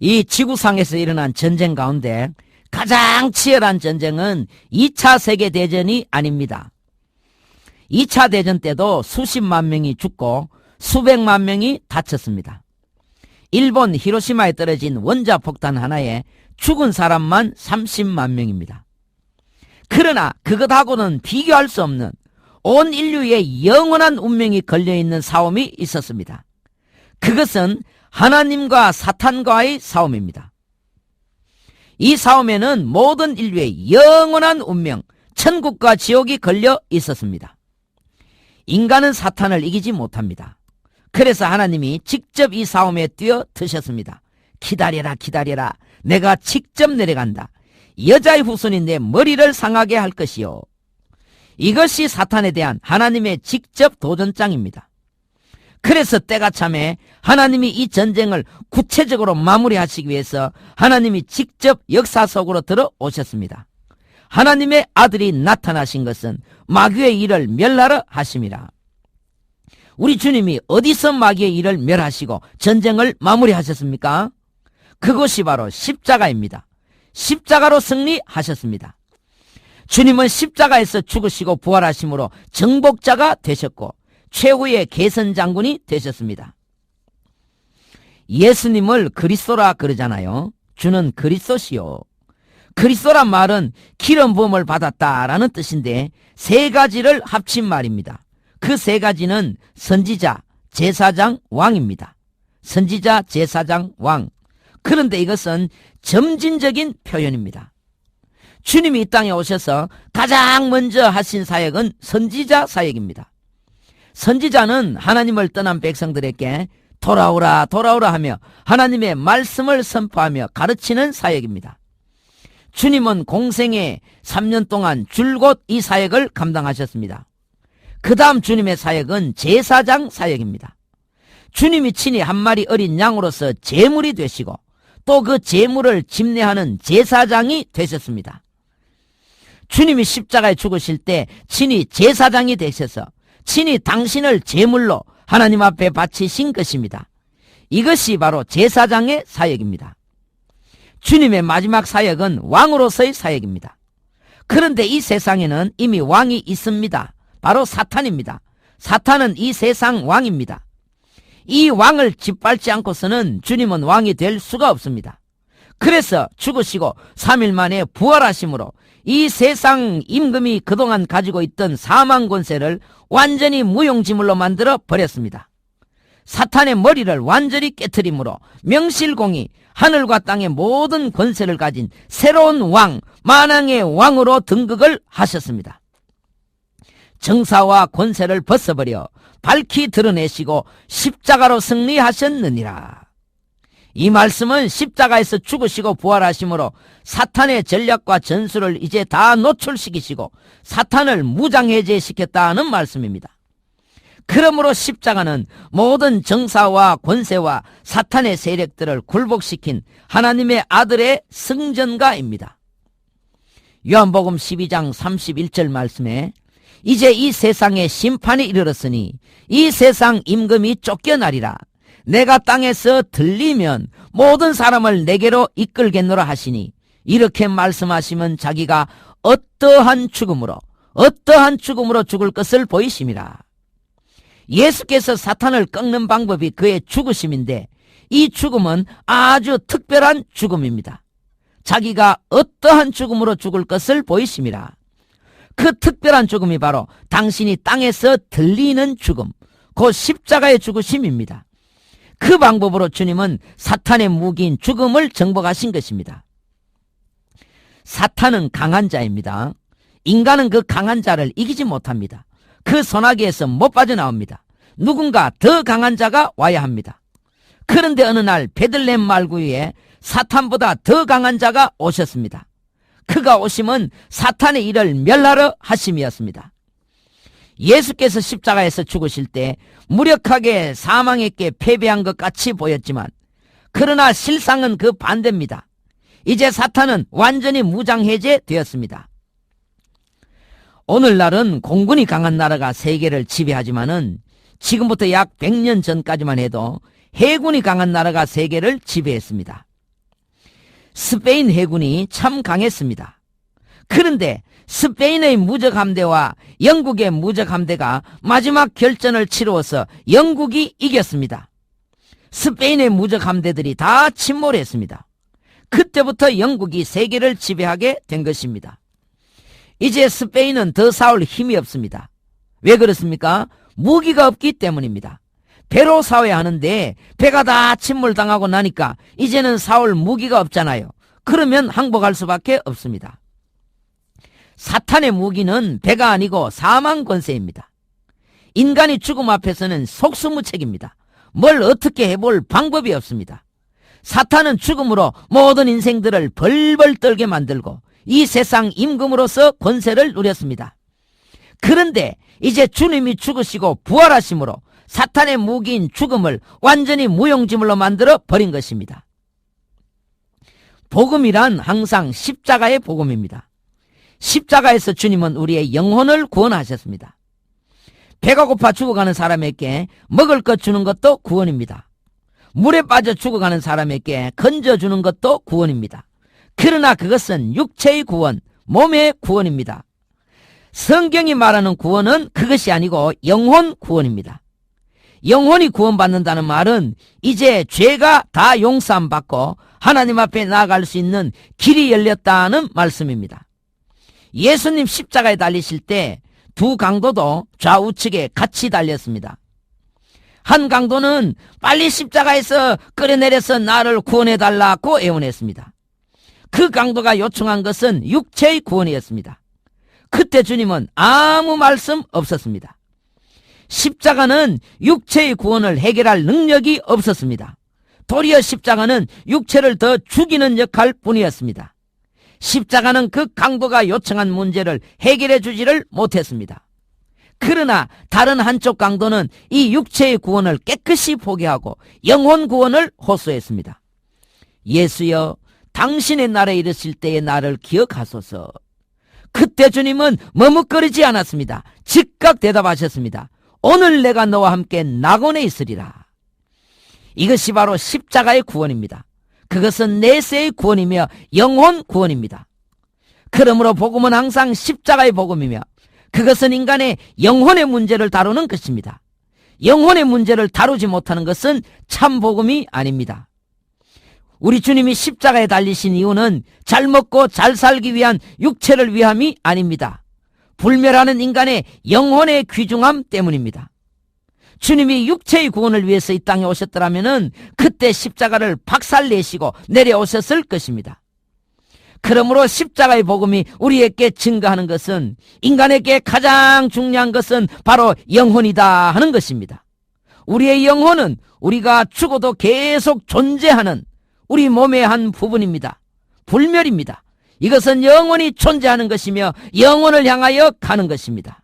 이 지구상에서 일어난 전쟁 가운데 가장 치열한 전쟁은 2차 세계대전이 아닙니다. 2차 대전 때도 수십만 명이 죽고 수백만 명이 다쳤습니다. 일본 히로시마에 떨어진 원자폭탄 하나에 죽은 사람만 30만 명입니다. 그러나 그것하고는 비교할 수 없는 온 인류의 영원한 운명이 걸려있는 싸움이 있었습니다. 그것은 하나님과 사탄과의 싸움입니다. 이 싸움에는 모든 인류의 영원한 운명, 천국과 지옥이 걸려 있었습니다. 인간은 사탄을 이기지 못합니다. 그래서 하나님이 직접 이 싸움에 뛰어드셨습니다. 기다려라, 기다려라. 내가 직접 내려간다. 여자의 후손이 내 머리를 상하게 할 것이요. 이것이 사탄에 대한 하나님의 직접 도전장입니다. 그래서 때가 참에 하나님이 이 전쟁을 구체적으로 마무리하시기 위해서 하나님이 직접 역사 속으로 들어오셨습니다. 하나님의 아들이 나타나신 것은 마귀의 일을 멸하러 하심이라. 우리 주님이 어디서 마귀의 일을 멸하시고 전쟁을 마무리하셨습니까? 그것이 바로 십자가입니다. 십자가로 승리하셨습니다. 주님은 십자가에서 죽으시고 부활하심으로 정복자가 되셨고 최후의 개선장군이 되셨습니다. 예수님을 그리스도라 그러잖아요. 주는 그리스도시요. 그리스도란 말은 기름 부음을 받았다라는 뜻인데 세 가지를 합친 말입니다. 그 세 가지는 선지자, 제사장, 왕입니다. 선지자, 제사장, 왕. 그런데 이것은 점진적인 표현입니다. 주님이 이 땅에 오셔서 가장 먼저 하신 사역은 선지자 사역입니다. 선지자는 하나님을 떠난 백성들에게 돌아오라 돌아오라 하며 하나님의 말씀을 선포하며 가르치는 사역입니다. 주님은 공생애 3년 동안 줄곧 이 사역을 감당하셨습니다. 그 다음 주님의 사역은 제사장 사역입니다. 주님이 친히 한 마리 어린 양으로서 제물이 되시고 또 그 제물을 집례하는 제사장이 되셨습니다. 주님이 십자가에 죽으실 때 친히 제사장이 되셔서 친히 당신을 제물로 하나님 앞에 바치신 것입니다. 이것이 바로 제사장의 사역입니다. 주님의 마지막 사역은 왕으로서의 사역입니다. 그런데 이 세상에는 이미 왕이 있습니다. 바로 사탄입니다. 사탄은 이 세상 왕입니다. 이 왕을 짓밟지 않고서는 주님은 왕이 될 수가 없습니다. 그래서 죽으시고 3일 만에 부활하심으로 이 세상 임금이 그동안 가지고 있던 사망 권세를 완전히 무용지물로 만들어 버렸습니다. 사탄의 머리를 완전히 깨트림으로 명실공히 하늘과 땅의 모든 권세를 가진 새로운 왕, 만왕의 왕으로 등극을 하셨습니다. 정사와 권세를 벗어버려 밝히 드러내시고 십자가로 승리하셨느니라. 이 말씀은 십자가에서 죽으시고 부활하심으로 사탄의 전략과 전술을 이제 다 노출시키시고 사탄을 무장해제시켰다는 말씀입니다. 그러므로 십자가는 모든 정사와 권세와 사탄의 세력들을 굴복시킨 하나님의 아들의 승전가입니다. 요한복음 12장 31절 말씀에 이제 이 세상에 심판이 이르렀으니 이 세상 임금이 쫓겨나리라. 내가 땅에서 들리면 모든 사람을 내게로 이끌겠노라 하시니 이렇게 말씀하시면 자기가 어떠한 죽음으로 죽을 것을 보이심이라. 예수께서 사탄을 꺾는 방법이 그의 죽으심인데 이 죽음은 아주 특별한 죽음입니다. 자기가 어떠한 죽음으로 죽을 것을 보이심이라. 그 특별한 죽음이 바로 당신이 땅에서 들리는 죽음, 곧 십자가의 죽으심입니다. 그 방법으로 주님은 사탄의 무기인 죽음을 정복하신 것입니다. 사탄은 강한 자입니다. 인간은 그 강한 자를 이기지 못합니다. 그 소나기에서 못 빠져나옵니다. 누군가 더 강한 자가 와야 합니다. 그런데 어느 날 베들레헴 말구 위에 사탄보다 더 강한 자가 오셨습니다. 그가 오심은 사탄의 일을 멸하러 하심이었습니다. 예수께서 십자가에서 죽으실 때 무력하게 사망에게 패배한 것 같이 보였지만 그러나 실상은 그 반대입니다. 이제 사탄은 완전히 무장해제되었습니다. 오늘날은 공군이 강한 나라가 세계를 지배하지만은 지금부터 약 100년 전까지만 해도 해군이 강한 나라가 세계를 지배했습니다. 스페인 해군이 참 강했습니다. 그런데 스페인의 무적 함대와 영국의 무적 함대가 마지막 결전을 치루어서 영국이 이겼습니다. 스페인의 무적 함대들이 다 침몰했습니다. 그때부터 영국이 세계를 지배하게 된 것입니다. 이제 스페인은 더 싸울 힘이 없습니다. 왜 그렇습니까? 무기가 없기 때문입니다. 배로 싸워야 하는데 배가 다 침몰당하고 나니까 이제는 싸울 무기가 없잖아요. 그러면 항복할 수밖에 없습니다. 사탄의 무기는 배가 아니고 사망 권세입니다. 인간이 죽음 앞에서는 속수무책입니다. 뭘 어떻게 해볼 방법이 없습니다. 사탄은 죽음으로 모든 인생들을 벌벌 떨게 만들고 이 세상 임금으로서 권세를 누렸습니다. 그런데 이제 주님이 죽으시고 부활하심으로 사탄의 무기인 죽음을 완전히 무용지물로 만들어 버린 것입니다. 복음이란 항상 십자가의 복음입니다. 십자가에서 주님은 우리의 영혼을 구원하셨습니다. 배가 고파 죽어가는 사람에게 먹을 것 주는 것도 구원입니다. 물에 빠져 죽어가는 사람에게 건져주는 것도 구원입니다. 그러나 그것은 육체의 구원, 몸의 구원입니다. 성경이 말하는 구원은 그것이 아니고 영혼 구원입니다. 영혼이 구원받는다는 말은 이제 죄가 다 용서받고 하나님 앞에 나아갈 수 있는 길이 열렸다는 말씀입니다. 예수님 십자가에 달리실 때 두 강도도 좌우측에 같이 달렸습니다. 한 강도는 빨리 십자가에서 끌어내려서 나를 구원해달라고 애원했습니다. 그 강도가 요청한 것은 육체의 구원이었습니다. 그때 주님은 아무 말씀 없었습니다. 십자가는 육체의 구원을 해결할 능력이 없었습니다. 도리어 십자가는 육체를 더 죽이는 역할 뿐이었습니다. 십자가는 그 강도가 요청한 문제를 해결해 주지를 못했습니다. 그러나 다른 한쪽 강도는 이 육체의 구원을 깨끗이 포기하고 영혼 구원을 호소했습니다. 예수여, 당신의 날에 이르실 때의 나를 기억하소서. 그때 주님은 머뭇거리지 않았습니다. 즉각 대답하셨습니다. 오늘 내가 너와 함께 낙원에 있으리라. 이것이 바로 십자가의 구원입니다. 그것은 내세의 구원이며 영혼 구원입니다. 그러므로 복음은 항상 십자가의 복음이며 그것은 인간의 영혼의 문제를 다루는 것입니다. 영혼의 문제를 다루지 못하는 것은 참 복음이 아닙니다. 우리 주님이 십자가에 달리신 이유는 잘 먹고 잘 살기 위한 육체를 위함이 아닙니다. 불멸하는 인간의 영혼의 귀중함 때문입니다. 주님이 육체의 구원을 위해서 이 땅에 오셨더라면 그때 십자가를 박살내시고 내려오셨을 것입니다. 그러므로 십자가의 복음이 우리에게 증거하는 것은 인간에게 가장 중요한 것은 바로 영혼이다 하는 것입니다. 우리의 영혼은 우리가 죽어도 계속 존재하는 우리 몸의 한 부분입니다. 불멸입니다. 이것은 영원히 존재하는 것이며 영혼을 향하여 가는 것입니다.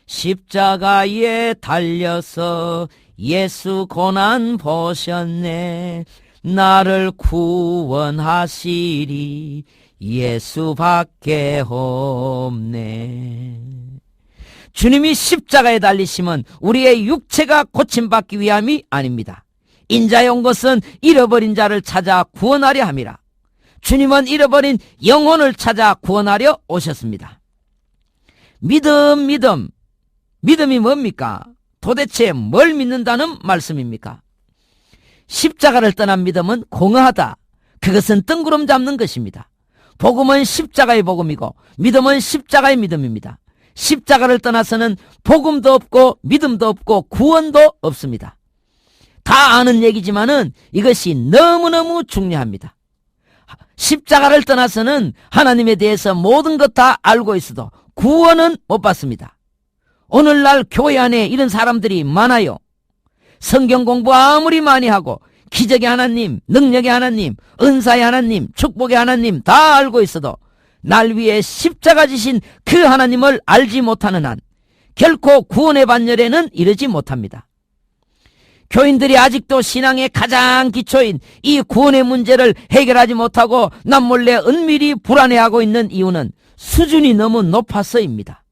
십자가에 달려서 예수 고난 보셨네. 나를 구원하시리 예수밖에 없네. 주님이 십자가에 달리심은 우리의 육체가 고침받기 위함이 아닙니다. 인자에 온 것은 잃어버린 자를 찾아 구원하려 함이라. 주님은 잃어버린 영혼을 찾아 구원하려 오셨습니다. 믿음이 뭡니까? 도대체 뭘 믿는다는 말씀입니까? 십자가를 떠난 믿음은 공허하다. 그것은 뜬구름 잡는 것입니다. 복음은 십자가의 복음이고 믿음은 십자가의 믿음입니다. 십자가를 떠나서는 복음도 없고 믿음도 없고 구원도 없습니다. 다 아는 얘기지만은 이것이 너무너무 중요합니다. 십자가를 떠나서는 하나님에 대해서 모든 것 다 알고 있어도 구원은 못 받습니다. 오늘날 교회 안에 이런 사람들이 많아요. 성경 공부 아무리 많이 하고 기적의 하나님, 능력의 하나님, 은사의 하나님, 축복의 하나님 다 알고 있어도 날 위해 십자가 지신 그 하나님을 알지 못하는 한 결코 구원의 반열에는 이르지 못합니다. 교인들이 아직도 신앙의 가장 기초인 이 구원의 문제를 해결하지 못하고 남몰래 은밀히 불안해하고 있는 이유는 수준이 너무 높아서입니다.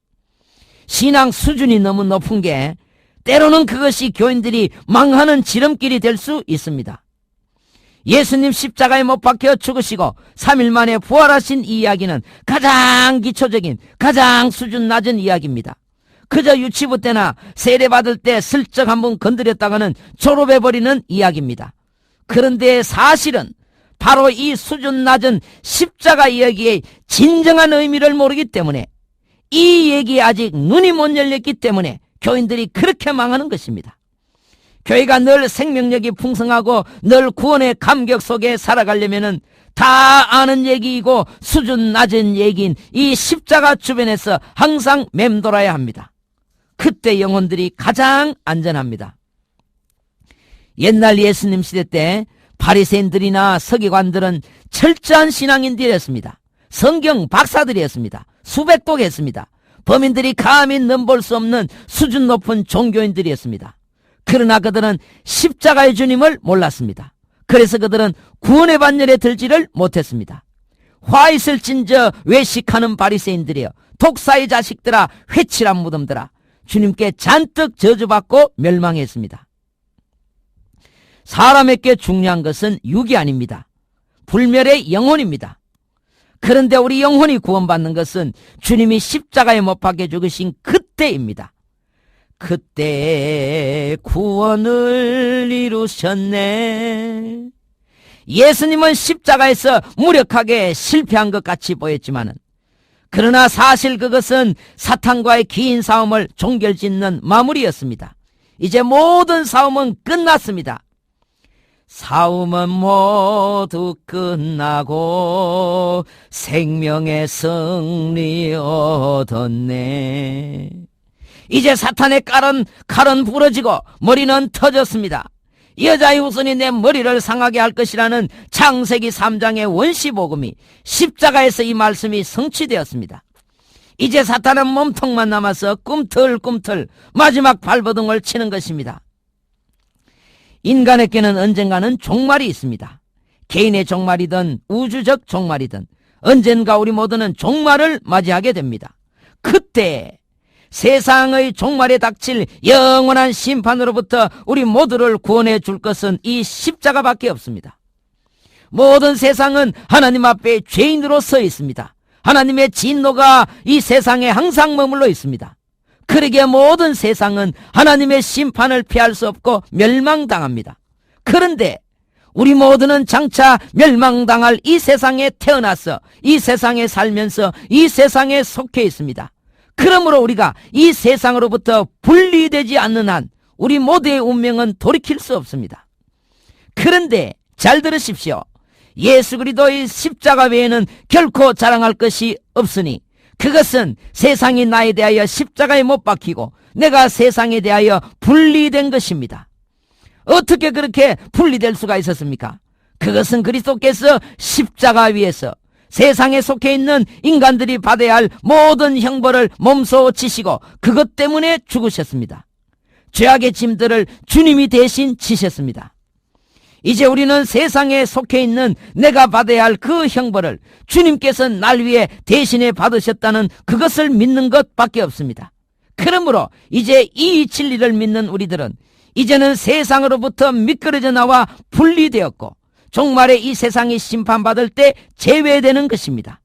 신앙 수준이 너무 높은 게 때로는 그것이 교인들이 망하는 지름길이 될 수 있습니다. 예수님 십자가에 못 박혀 죽으시고 3일 만에 부활하신 이 이야기는 가장 기초적인, 가장 수준 낮은 이야기입니다. 그저 유치부 때나 세례받을 때 슬쩍 한번 건드렸다가는 졸업해버리는 이야기입니다. 그런데 사실은 바로 이 수준 낮은 십자가 이야기의 진정한 의미를 모르기 때문에, 이 얘기에 아직 눈이 못 열렸기 때문에 교인들이 그렇게 망하는 것입니다. 교회가 늘 생명력이 풍성하고 늘 구원의 감격 속에 살아가려면은 다 아는 얘기이고 수준 낮은 얘기인 이 십자가 주변에서 항상 맴돌아야 합니다. 그때 영혼들이 가장 안전합니다. 옛날 예수님 시대 때 바리새인들이나 서기관들은 철저한 신앙인들이었습니다. 성경 박사들이었습니다. 수백독 했습니다. 범인들이 감히 넘볼 수 없는 수준 높은 종교인들이었습니다. 그러나 그들은 십자가의 주님을 몰랐습니다. 그래서 그들은 구원의 반열에 들지를 못했습니다. 화 있을진저 외식하는 바리새인들이여, 독사의 자식들아, 회칠한 무덤들아, 주님께 잔뜩 저주받고 멸망했습니다. 사람에게 중요한 것은 육이 아닙니다. 불멸의 영혼입니다. 그런데 우리 영혼이 구원받는 것은 주님이 십자가에 못 박혀 죽으신 그때입니다. 그때 구원을 이루셨네. 예수님은 십자가에서 무력하게 실패한 것 같이 보였지만은, 그러나 사실 그것은 사탄과의 긴 싸움을 종결짓는 마무리였습니다. 이제 모든 싸움은 끝났습니다. 싸움은 모두 끝나고 생명의 승리 얻었네. 이제 사탄의 칼은 부러지고 머리는 터졌습니다. 여자의 후손이 내 머리를 상하게 할 것이라는 창세기 3장의 원시복음이, 십자가에서 이 말씀이 성취되었습니다. 이제 사탄은 몸통만 남아서 꿈틀꿈틀 마지막 발버둥을 치는 것입니다. 인간에게는 언젠가는 종말이 있습니다. 개인의 종말이든 우주적 종말이든 언젠가 우리 모두는 종말을 맞이하게 됩니다. 그때 세상의 종말에 닥칠 영원한 심판으로부터 우리 모두를 구원해 줄 것은 이 십자가밖에 없습니다. 모든 세상은 하나님 앞에 죄인으로 서 있습니다. 하나님의 진노가 이 세상에 항상 머물러 있습니다. 그러기에 모든 세상은 하나님의 심판을 피할 수 없고 멸망당합니다. 그런데 우리 모두는 장차 멸망당할 이 세상에 태어나서 이 세상에 살면서 이 세상에 속해 있습니다. 그러므로 우리가 이 세상으로부터 분리되지 않는 한 우리 모두의 운명은 돌이킬 수 없습니다. 그런데 잘 들으십시오. 예수 그리스도의 십자가 외에는 결코 자랑할 것이 없으니, 그것은 세상이 나에 대하여 십자가에 못 박히고 내가 세상에 대하여 분리된 것입니다. 어떻게 그렇게 분리될 수가 있었습니까? 그것은 그리스도께서 십자가 위에서 세상에 속해 있는 인간들이 받아야 할 모든 형벌을 몸소 지시고 그것 때문에 죽으셨습니다. 죄악의 짐들을 주님이 대신 지셨습니다. 이제 우리는 세상에 속해 있는 내가 받아야 할 그 형벌을 주님께서 날 위해 대신에 받으셨다는 그것을 믿는 것밖에 없습니다. 그러므로 이제 이 진리를 믿는 우리들은 이제는 세상으로부터 미끄러져 나와 분리되었고 종말에 이 세상이 심판받을 때 제외되는 것입니다.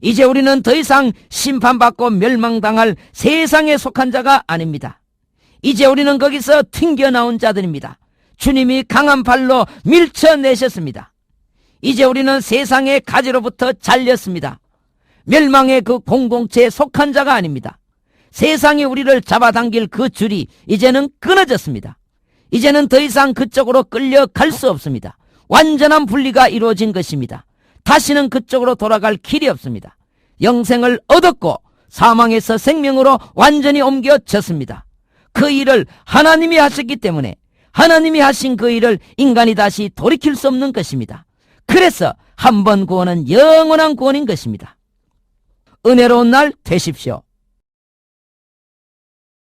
이제 우리는 더 이상 심판받고 멸망당할 세상에 속한 자가 아닙니다. 이제 우리는 거기서 튕겨나온 자들입니다. 주님이 강한 발로 밀쳐내셨습니다. 이제 우리는 세상의 가지로부터 잘렸습니다. 멸망의 그 공동체에 속한 자가 아닙니다. 세상이 우리를 잡아당길 그 줄이 이제는 끊어졌습니다. 이제는 더 이상 그쪽으로 끌려갈 수 없습니다. 완전한 분리가 이루어진 것입니다. 다시는 그쪽으로 돌아갈 길이 없습니다. 영생을 얻었고 사망에서 생명으로 완전히 옮겨졌습니다. 그 일을 하나님이 하셨기 때문에 하나님이 하신 그 일을 인간이 다시 돌이킬 수 없는 것입니다. 그래서 한 번 구원은 영원한 구원인 것입니다. 은혜로운 날 되십시오.